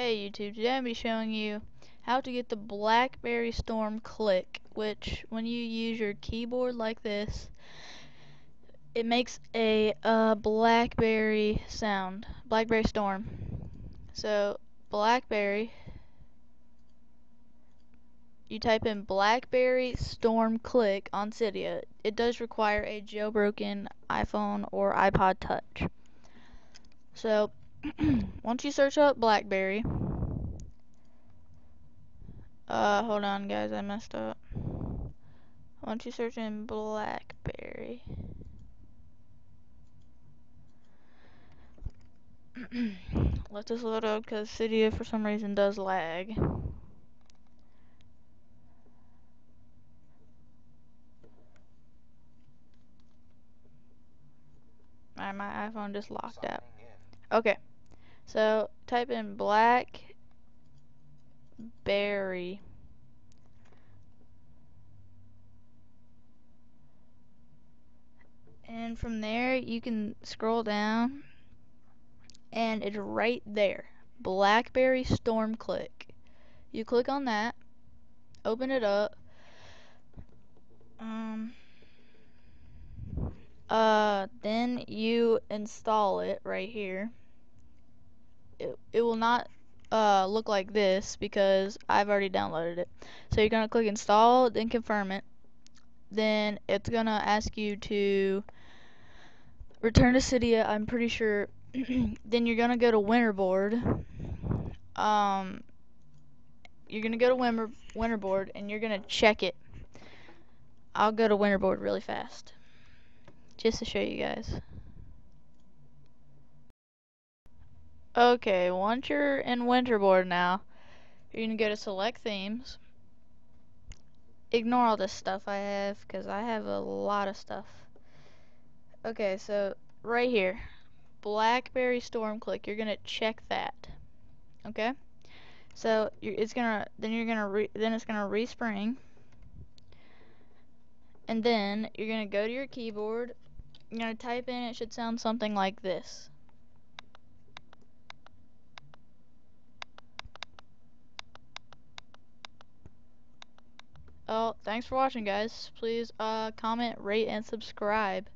Hey YouTube, today I'm going to be showing you how to get the BlackBerry Storm click, which when you use your keyboard like this, it makes a BlackBerry sound, BlackBerry Storm. So BlackBerry, you type in BlackBerry Storm click on Cydia. It does require a jailbroken iPhone or iPod Touch. So once you search up BlackBerry, hold on guys, I messed up. Once you search in BlackBerry, let this load up because Cydia for some reason does lag. Alright, my iPhone just locked out. Okay, so type in BlackBerry. And from there, you can scroll down, and it's right there. BlackBerry Storm click. You click on that, open it up. Then you install it right here. It will not look like this because I've already downloaded it. So you're gonna click install, then confirm it. Then it's gonna ask you to return to Cydia, I'm pretty sure. Then you're gonna go to Winterboard. You're gonna go to Winterboard and you're gonna check it. I'll go to Winterboard really fast, just to show you guys. Okay, once you're in Winterboard now, you're gonna go to Select Themes. Ignore all this stuff I have, because I have a lot of stuff. Okay, so right here, BlackBerry Storm click, you're gonna check that. Okay? So then it's gonna respring. And then you're gonna go to your keyboard, you're gonna type in, it should sound something like this. Oh, thanks for watching guys. Please comment, rate, and subscribe.